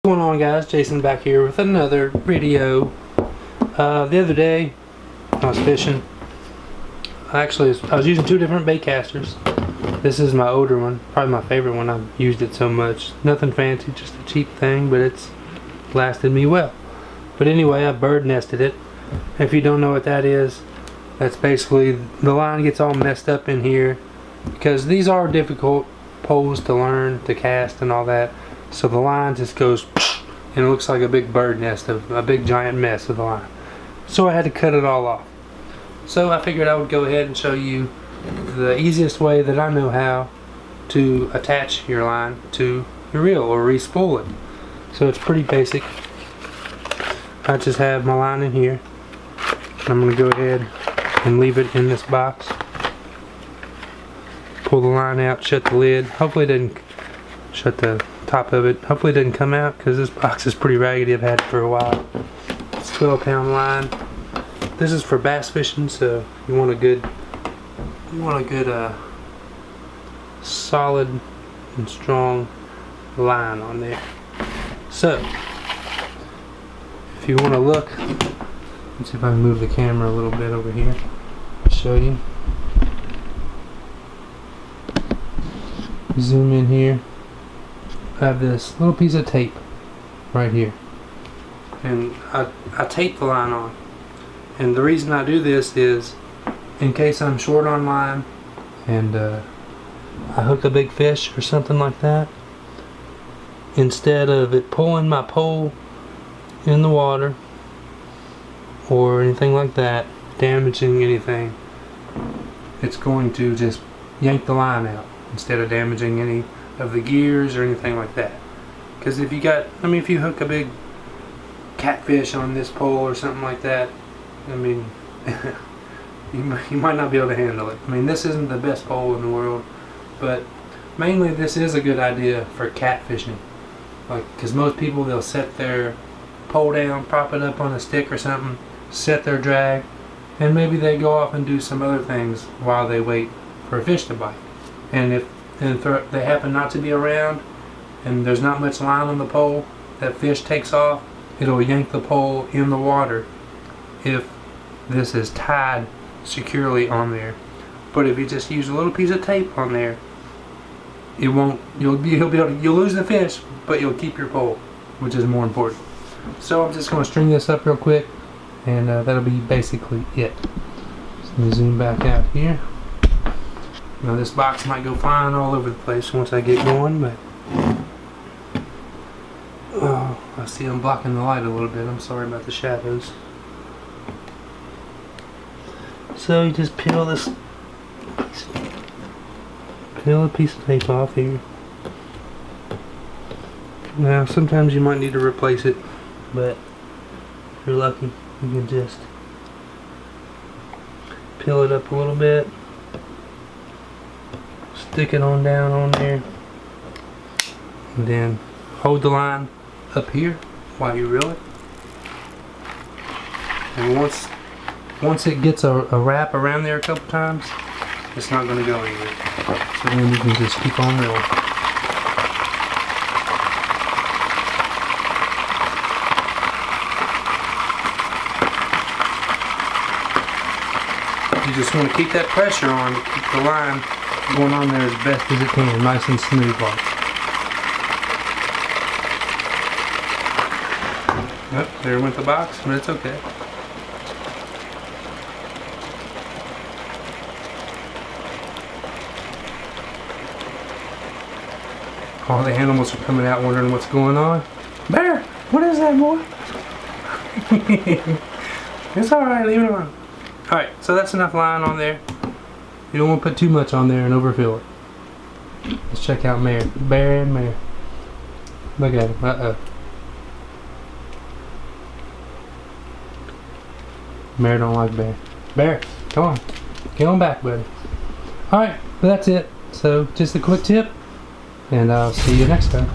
What's going on, guys? Jason back here with another video. The other day I was fishing. I was using two different bait casters. This is my older one, probably my favorite one. I've used it so much. Nothing fancy, just a cheap thing, but it's lasted me well. But anyway, I bird nested it. If you don't know what that is, that's basically the line gets all messed up in here because these are difficult poles to learn to cast and all that. So the line just goes and it looks like a big bird nest, of a big giant mess of the line. So I had to cut it all off. So I figured I would go ahead and show you the easiest way that I know how to attach your line to your reel or respool it. So it's pretty basic. I just have my line in here. I'm going to go ahead and leave it in this box. Pull the line out, shut the lid. Hopefully it didn't shut the top of it. Hopefully it didn't come out because this box is pretty raggedy. I've had it for a while. It's 12-pound line. This is for bass fishing, so you want a good solid and strong line on there. So if you want to look, let's see if I can move the camera a little bit over here to show you. Zoom in here. I have this little piece of tape right here, and I tape the line on. And the reason I do this is in case I'm short on line and I hook a big fish or something like that, instead of it pulling my pole in the water or anything like that, damaging anything, it's going to just yank the line out instead of damaging any of the gears or anything like that. Because if you hook a big catfish on this pole or something like that, I mean, you might not be able to handle it. I mean, this isn't the best pole in the world, but mainly this is a good idea for catfishing. Like, because most people, they'll set their pole down, prop it up on a stick or something, set their drag, and maybe they go off and do some other things while they wait for a fish to bite. And if they happen not to be around and there's not much line on the pole, that fish takes off, it'll yank the pole in the water if this is tied securely on there. But if you just use a little piece of tape on there, it won't. You'll lose the fish, but you'll keep your pole, which is more important. So I'm just going to string this up real quick, and that'll be basically it. So let me zoom back out here. Now this box might go flying all over the place once I get going, but I see I'm blocking the light a little bit. I'm sorry about the shadows. So you just peel a piece of tape off here. Now sometimes you might need to replace it, but if you're lucky, you can just peel it up a little bit, stick it on down on there, and then hold the line up here while you reel it. And once it gets a wrap around there a couple times, it's not going to go anywhere. So then you can just keep on reeling. You just want to keep that pressure on to keep the line going on there as best as it can, nice and smooth like. Yep, there went the box, but it's okay. All the animals are coming out wondering what's going on. Bear, what is that, boy? It's alright, leave it alone. Alright, so that's enough line on there. You don't want to put too much on there and overfill it. Let's check out Bear and Mare. Look at him. Uh-oh. Mare don't like Bear. Bear, come on. Get on back, buddy. Alright, but that's it. So, just a quick tip. And I'll see you next time.